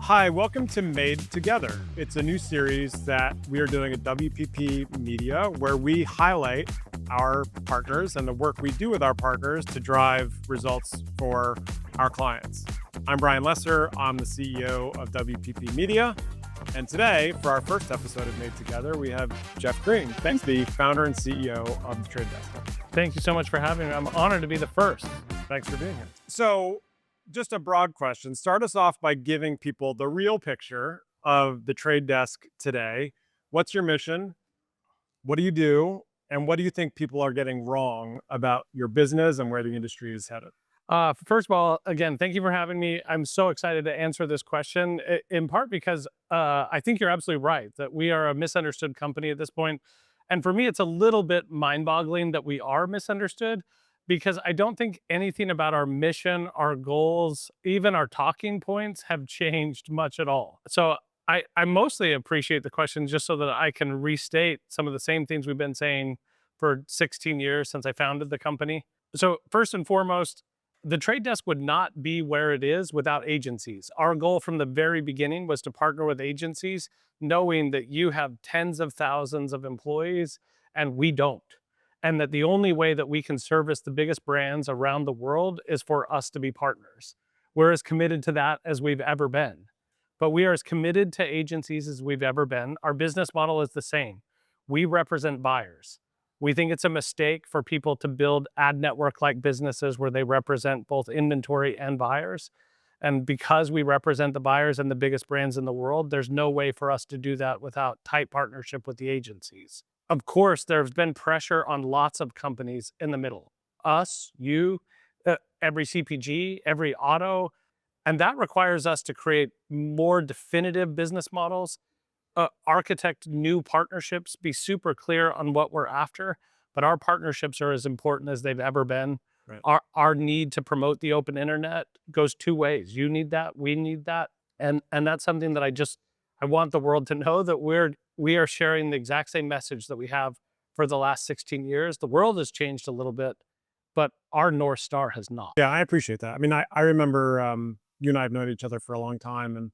Hi, welcome to Made Together. It's a new series that we are doing at WPP Media where we highlight our partners and the work we do with our partners to drive results for our clients. I'm Brian Lesser. I'm the CEO of WPP Media. And today, for our first episode of Made Together, we have Jeff Green. Thanks, the founder and CEO of The Trade Desk. Thank you so much for having me. I'm honored to be the first. Thanks for being here. So, just a broad question. Start us off by giving people the real picture of The Trade Desk today. What's your mission? What do you do? And what do you think people are getting wrong about your business and where the industry is headed? First of all, again, thank you for having me. I'm so excited to answer this question, in part because I think you're absolutely right that we are a misunderstood company at this point. And for me, it's a little bit mind-boggling that we are misunderstood because I don't think anything about our mission, our goals, even our talking points have changed much at all. So I mostly appreciate the question just so that I can restate some of the same things we've been saying for 16 years since I founded the company. So first and foremost, the Trade Desk would not be where it is without agencies. Our goal from the very beginning was to partner with agencies, knowing that you have tens of thousands of employees and we don't. And that the only way that we can service the biggest brands around the world is for us to be partners. We're as committed to that as we've ever been. But we are as committed to agencies as we've ever been. Our business model is the same. We represent buyers. We think it's a mistake for people to build ad network-like businesses where they represent both inventory and buyers. And because we represent the buyers and the biggest brands in the world, there's no way for us to do that without tight partnership with the agencies. Of course, there's been pressure on lots of companies in the middle. Us, you, every CPG, every auto, and that requires us to create more definitive business models, architect new partnerships, be super clear on what we're after, but our partnerships are as important as they've ever been. Right. Our need to promote the open internet goes two ways. You need that, we need that. And that's something that I want the world to know that we are sharing the exact same message that we have for the last 16 years. The world has changed a little bit, but our North Star has not. Yeah, I appreciate that. I mean, I remember you and I have known each other for a long time. And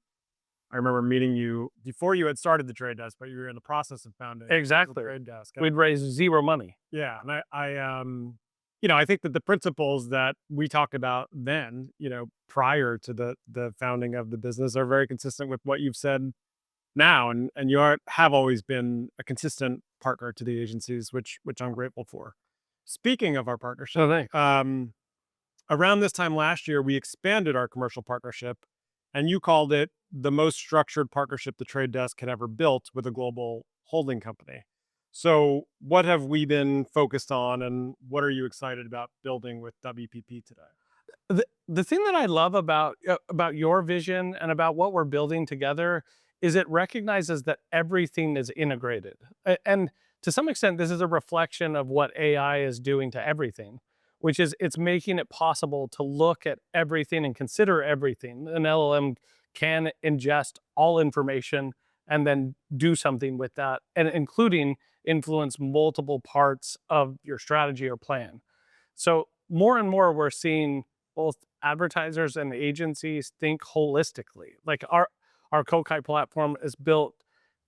I remember meeting you before you had started The Trade Desk, but you were in the process of founding Exactly. The Trade Desk. We'd raised zero money. Yeah. And I think that the principles that we talked about then, prior to the founding of the business are very consistent with what you've said now. And have always been a consistent partner to the agencies, which I'm grateful for. Speaking of our partnership, So thanks. around this time last year, we expanded our commercial partnership and you called it the most structured partnership the Trade Desk had ever built with a global holding company. So what have we been focused on and what are you excited about building with WPP today? The thing that I love about your vision and about what we're building together is it recognizes that everything is integrated. And to some extent, this is a reflection of what AI is doing to everything, which is it's making it possible to look at everything and consider everything. An LLM can ingest all information and then do something with that, and including influence multiple parts of your strategy or plan. So more and more, we're seeing both advertisers and agencies think holistically. Like our Kokai platform is built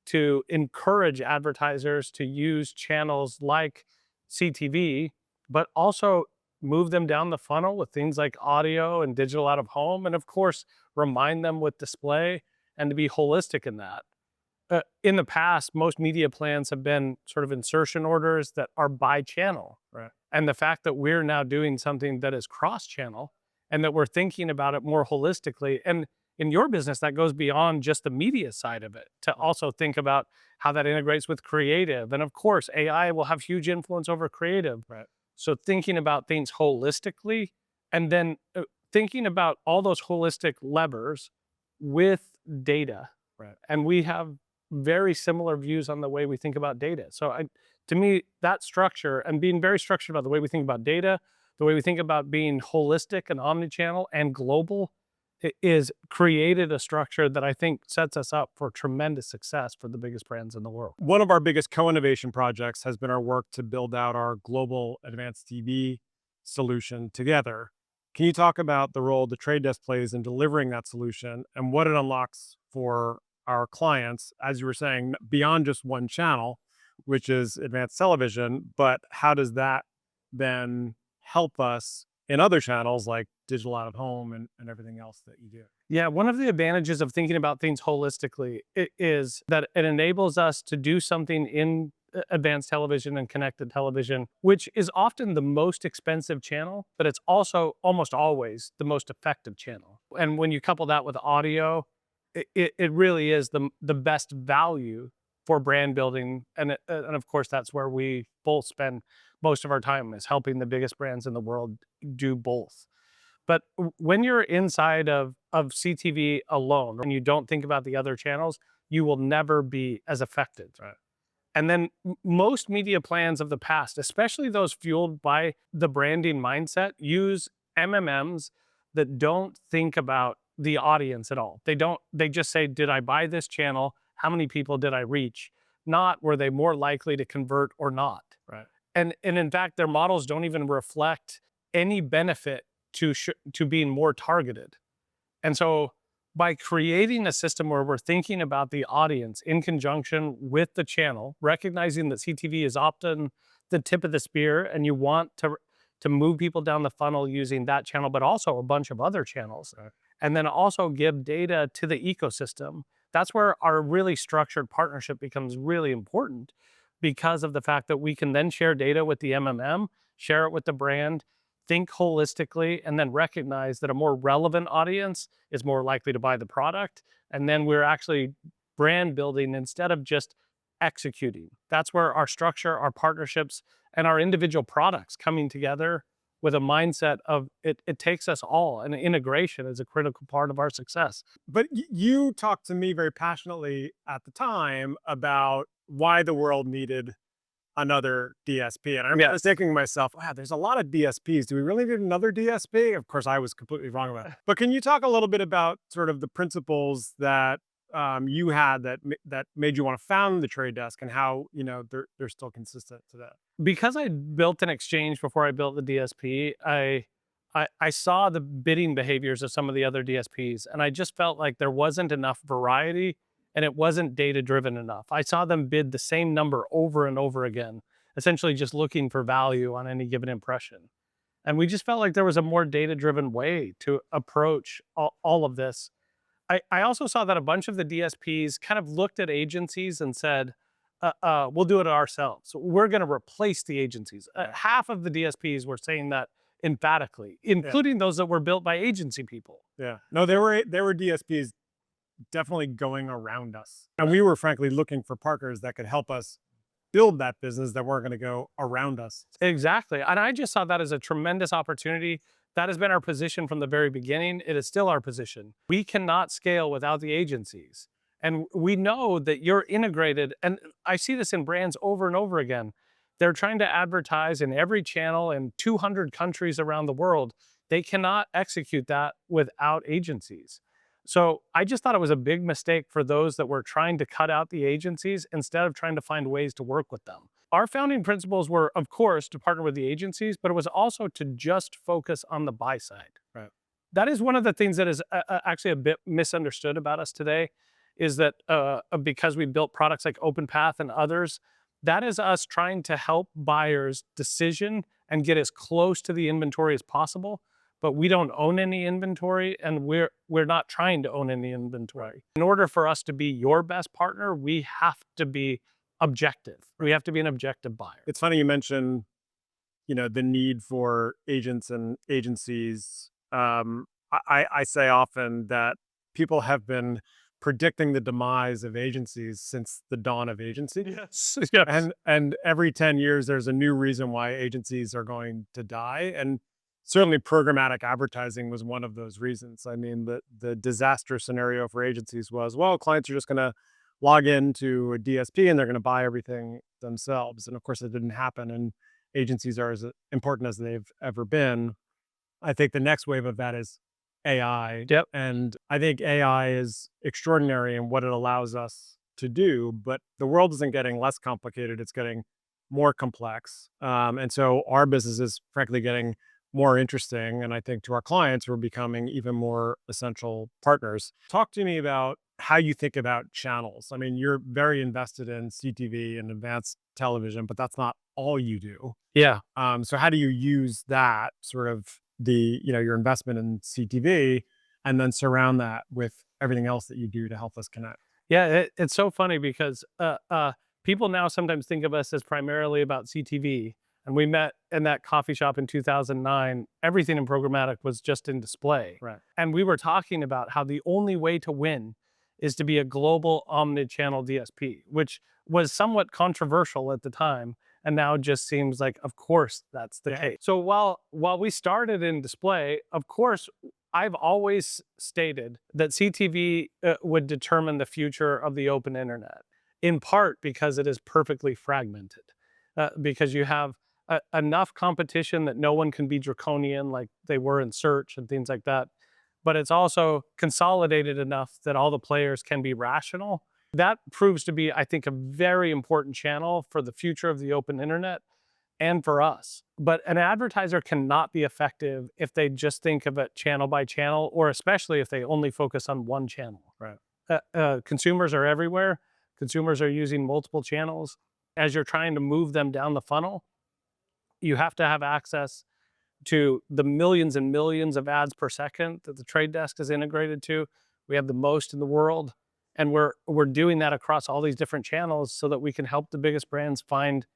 to encourage advertisers to use channels like CTV, but also move them down the funnel with things like audio and digital out of home, and of course, remind them with display and to be holistic in that. In the past, most media plans have been sort of insertion orders that are by channel. Right. And the fact that we're now doing something that is cross-channel and that we're thinking about it more holistically. And in your business, that goes beyond just the media side of it to also think about how that integrates with creative. And of course, AI will have huge influence over creative. Right. So thinking about things holistically and then thinking about all those holistic levers with data. Right. And we have very similar views on the way we think about data. So to me, that structure and being very structured about the way we think about data, the way we think about being holistic and omnichannel and global is created a structure that I think sets us up for tremendous success for the biggest brands in the world. One of our biggest co-innovation projects has been our work to build out our global advanced TV solution together. Can you talk about the role the trade desk plays in delivering that solution and what it unlocks for our clients, as you were saying, beyond just one channel, which is advanced television, but how does that then help us in other channels like digital out of home and everything else that you do? Yeah, one of the advantages of thinking about things holistically is that it enables us to do something in advanced television and connected television, which is often the most expensive channel, but it's also almost always the most effective channel. And when you couple that with audio, it really is the best value for brand building. And of course, that's where we both spend most of our time, is helping the biggest brands in the world do both. But when you're inside of CTV alone and you don't think about the other channels, you will never be as effective. Right. And then most media plans of the past, especially those fueled by the branding mindset, use MMMs that don't think about the audience at all. They just say, did I buy this channel? How many people did I reach? Not were they more likely to convert or not. Right. And in fact, their models don't even reflect any benefit to being more targeted. And so by creating a system where we're thinking about the audience in conjunction with the channel, recognizing that CTV is often the tip of the spear and you want to move people down the funnel using that channel, but also a bunch of other channels. Right. And then also give data to the ecosystem. That's where our really structured partnership becomes really important, because of the fact that we can then share data with the MMM, share it with the brand, think holistically, and then recognize that a more relevant audience is more likely to buy the product. And then we're actually brand building instead of just executing. That's where our structure, our partnerships, and our individual products coming together with a mindset of it takes us all, and integration is a critical part of our success. But you talked to me very passionately at the time about why the world needed another DSP. And I remember Yes. thinking to myself, wow, there's a lot of DSPs. Do we really need another DSP? Of course, I was completely wrong about it. But can you talk a little bit about sort of the principles that you had that made you want to found the trade desk and how, they're still consistent to that? Because I built an exchange before I built the DSP, I saw the bidding behaviors of some of the other DSPs, and I just felt like there wasn't enough variety and it wasn't data driven enough. I saw them bid the same number over and over again, essentially just looking for value on any given impression. And we just felt like there was a more data driven way to approach all of this. I also saw that a bunch of the DSPs kind of looked at agencies and said, we'll do it ourselves. We're going to replace the agencies. Yeah. Half of the DSPs were saying that emphatically, Yeah. including those that were built by agency people. Yeah. No, there were DSPs definitely going around us. And we were frankly looking for partners that could help us build that business that weren't going to go around us. Exactly. And I just saw that as a tremendous opportunity. That has been our position from the very beginning. It is still our position. We cannot scale without the agencies. And we know that you're integrated. And I see this in brands over and over again. They're trying to advertise in every channel in 200 countries around the world. They cannot execute that without agencies. So I just thought it was a big mistake for those that were trying to cut out the agencies instead of trying to find ways to work with them. Our founding principles were, of course, to partner with the agencies, but it was also to just focus on the buy side. Right. That is one of the things that is actually a bit misunderstood about us today, is that because we built products like OpenPath and others, that is us trying to help buyers decision and get as close to the inventory as possible. But we don't own any inventory, and we're not trying to own any inventory. In order for us to be your best partner, we have to be objective. We have to be an objective buyer. It's funny you mentioned, the need for agents and agencies. I say often that people have been predicting the demise of agencies since the dawn of agency. Yes. Yes. And every 10 years, there's a new reason why agencies are going to die. And certainly programmatic advertising was one of those reasons. I mean, the disaster scenario for agencies was, well, clients are just going to log into a DSP and they're going to buy everything themselves. And of course, it didn't happen. And agencies are as important as they've ever been. I think the next wave of that is AI. Yep. And I think AI is extraordinary in what it allows us to do, but the world isn't getting less complicated. It's getting more complex. And so our business is frankly getting more interesting. And I think to our clients, we're becoming even more essential partners. Talk to me about how you think about channels. I mean, you're very invested in CTV and advanced television, but that's not all you do. Yeah. So how do you use that sort of your investment in CTV and then surround that with everything else that you do to help us connect? Yeah, it's so funny because people now sometimes think of us as primarily about CTV. And we met in that coffee shop in 2009. Everything in programmatic was just in display. Right. And we were talking about how the only way to win is to be a global omni-channel DSP, which was somewhat controversial at the time. And now just seems like, of course, that's the case. So while we started in display, of course, I've always stated that CTV would determine the future of the open internet, in part because it is perfectly fragmented, because you have enough competition that no one can be draconian like they were in search and things like that. But it's also consolidated enough that all the players can be rational. That proves to be, I think, a very important channel for the future of the open internet and for us. But an advertiser cannot be effective if they just think of it channel by channel, or especially if they only focus on one channel. Right. Consumers are everywhere. Consumers are using multiple channels. As you're trying to move them down the funnel, you have to have access to the millions and millions of ads per second that the Trade Desk is integrated to. We have the most in the world, and we're doing that across all these different channels so that we can help the biggest brands find,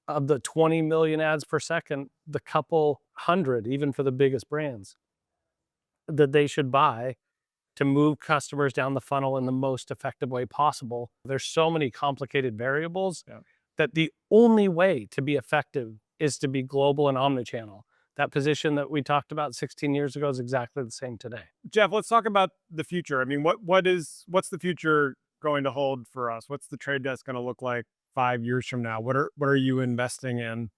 of the 20 million ads per second, the couple hundred, even for the biggest brands, that they should buy to move customers down the funnel in the most effective way possible. There's so many complicated variables Yeah. that the only way to be effective is to be global and omnichannel. That position that we talked about 16 years ago is exactly the same today. Jeff, let's talk about the future. I mean, what's the future going to hold for us? What's the trade desk going to look like 5 years from now? What are you investing in?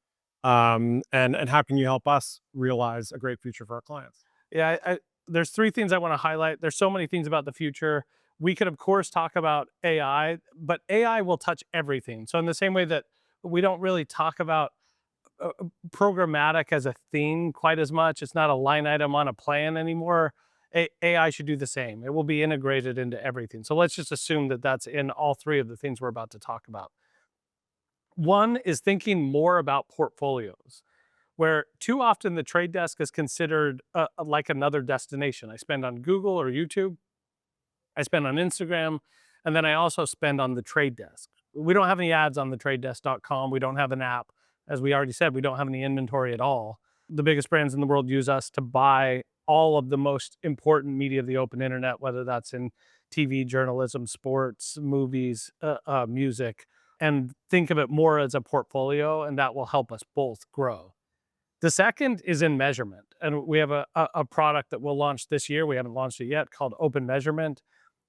And how can you help us realize a great future for our clients? Yeah, there's three things I want to highlight. There's so many things about the future. We could, of course, talk about AI, but AI will touch everything. So in the same way that we don't really talk about programmatic as a theme quite as much, it's not a line item on a plan anymore. AI should do the same. It will be integrated into everything. So let's just assume that that's in all three of the things we're about to talk about. One is thinking more about portfolios, where too often the trade desk is considered like another destination. I spend on Google or YouTube, I spend on Instagram, and then I also spend on the trade desk. We don't have any ads on the tradedesk.com. We don't have an app. As we already said, we don't have any inventory at all. The biggest brands in the world use us to buy all of the most important media of the open internet, whether that's in TV, journalism, sports, movies, music, and think of it more as a portfolio, and that will help us both grow. The second is in measurement, and we have a product that we'll launch this year. We haven't launched it yet, called Open Measurement.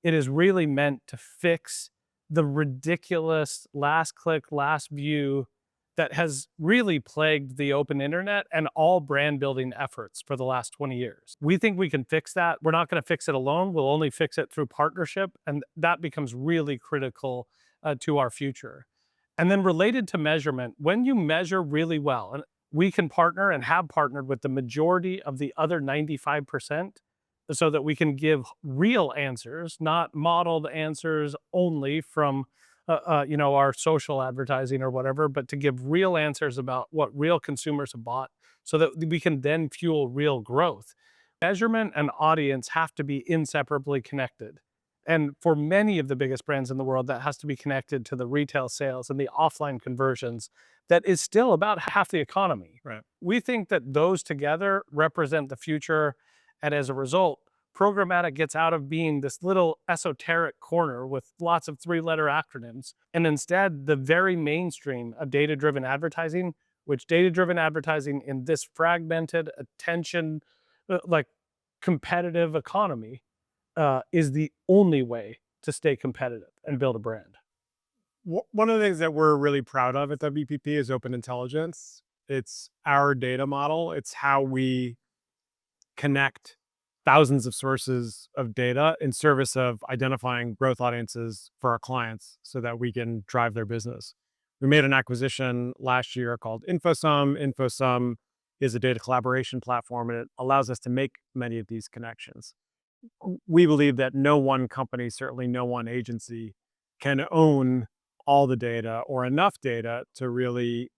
It is really meant to fix the ridiculous last click, last view that has really plagued the open internet and all brand building efforts for the last 20 years. We think we can fix that. We're not going to fix it alone. We'll only fix it through partnership, and that becomes really critical to our future. And then related to measurement, when you measure really well, and we can partner and have partnered with the majority of the other 95% so that we can give real answers, not modeled answers only from our social advertising or whatever, but to give real answers about what real consumers have bought so that we can then fuel real growth. Measurement and audience have to be inseparably connected. And for many of the biggest brands in the world, that has to be connected to the retail sales and the offline conversions. That is still about half the economy. Right. We think that those together represent the future. And as a result, programmatic gets out of being this little esoteric corner with lots of three-letter acronyms, and instead the very mainstream of data-driven advertising, which data-driven advertising in this fragmented attention, like competitive economy, is the only way to stay competitive and build a brand. One of the things that we're really proud of at WPP is open intelligence. It's our data model. It's how we connect thousands of sources of data in service of identifying growth audiences for our clients so that we can drive their business. We made an acquisition last year called InfoSum. InfoSum is a data collaboration platform, and it allows us to make many of these connections. We believe that no one company, certainly no one agency, can own all the data or enough data to really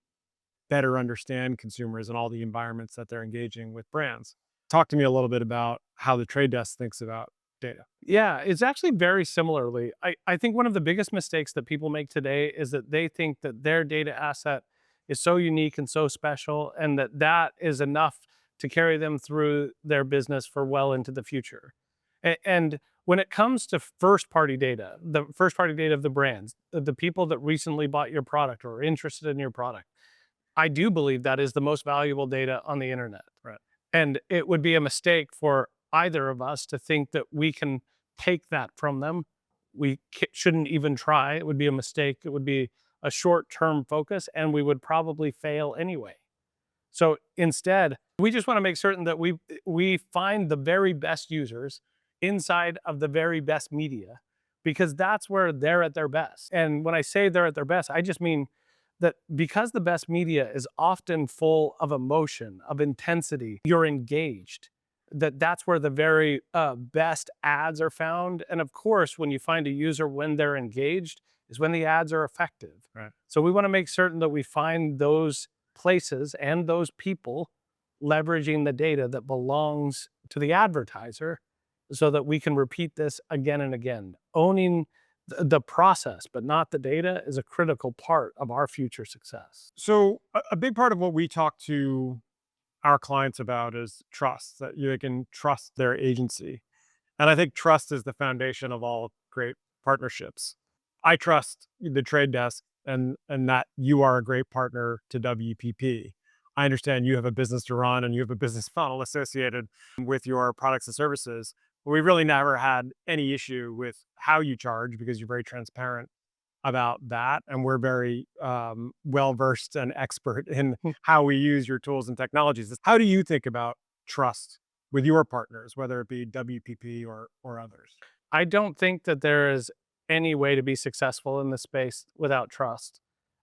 better understand consumers and all the environments that they're engaging with brands. Talk to me a little bit about how the trade desk thinks about data. Yeah, it's actually very similarly. I think one of the biggest mistakes that people make today is that they think that their data asset is so unique and so special, and that that is enough to carry them through their business for well into the future. And when it comes to first party data, the first party data of the brands, the people that recently bought your product or are interested in your product, I do believe that is the most valuable data on the internet. Right. And it would be a mistake for either of us to think that we can take that from them. We shouldn't even try. It would be a mistake. It would be a short term focus, and we would probably fail anyway. So instead, we just want to make certain that we find the very best users inside of the very best media, because that's where they're at their best. And when I say they're at their best, I just mean that because the best media is often full of emotion, of intensity, you're engaged. That's where the very best ads are found. And of course, when you find a user when they're engaged is when the ads are effective. Right. So we want to make certain that we find those places and those people leveraging the data that belongs to the advertiser so that we can repeat this again and again. Owning the process, but not the data, is a critical part of our future success. So, a big part of what we talk to our clients about is trust, that you can trust their agency. And I think trust is the foundation of all great partnerships. I trust the trade desk and that you are a great partner to WPP. I understand you have a business to run and you have a business model associated with your products and services. But we really never had any issue with how you charge because you're very transparent about that. And we're very well versed and expert in how we use your tools and technologies. How do you think about trust with your partners, whether it be WPP or others? I don't think that there is any way to be successful in this space without trust.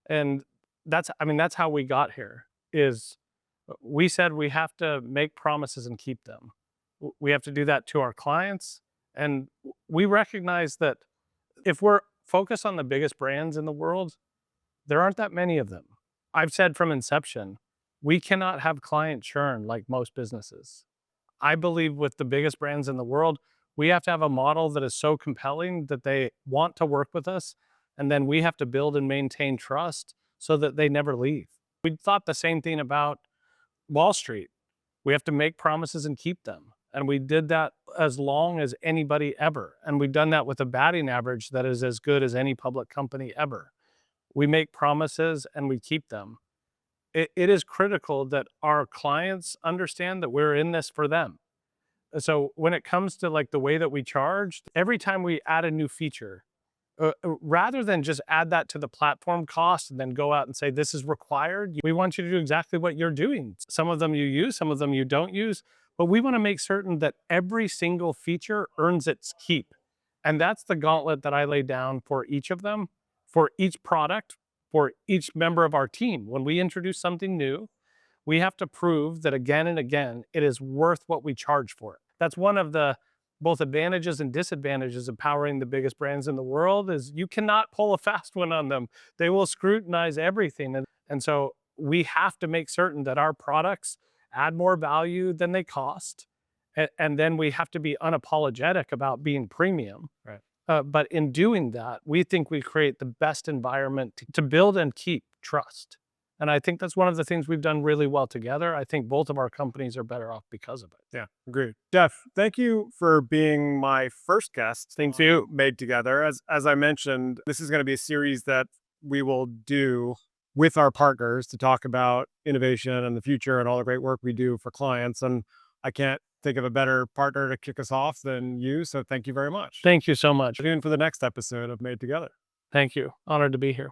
And that's how we got here. Is we said we have to make promises and keep them. We have to do that to our clients. And we recognize that if we're focused on the biggest brands in the world, there aren't that many of them. I've said from inception, we cannot have client churn like most businesses. I believe with the biggest brands in the world, we have to have a model that is so compelling that they want to work with us. And then we have to build and maintain trust so that they never leave. We thought the same thing about Wall Street. We have to make promises and keep them. And we did that as long as anybody ever. And we've done that with a batting average that is as good as any public company ever. We make promises and we keep them. It is critical that our clients understand that we're in this for them. So when it comes to like the way that we charge, every time we add a new feature, rather than just add that to the platform cost and then go out and say, this is required, we want you to do exactly what you're doing. Some of them you use, some of them you don't use, but we want to make certain that every single feature earns its keep. And that's the gauntlet that I lay down for each of them, for each product, for each member of our team. When we introduce something new, we have to prove that again and again, it is worth what we charge for it. That's one of the both advantages and disadvantages of powering the biggest brands in the world is you cannot pull a fast one on them. They will scrutinize everything. And so we have to make certain that our products add more value than they cost. And then we have to be unapologetic about being premium. Right. But in doing that, we think we create the best environment to build and keep trust. And I think that's one of the things we've done really well together. I think both of our companies are better off because of it. Yeah, agreed. Jeff, thank you for being my first guest. Thank you. Made Together. As I mentioned, this is going to be a series that we will do with our partners to talk about innovation and the future and all the great work we do for clients. And I can't think of a better partner to kick us off than you. So thank you very much. Thank you so much. Tune in for the next episode of Made Together. Thank you. Honored to be here.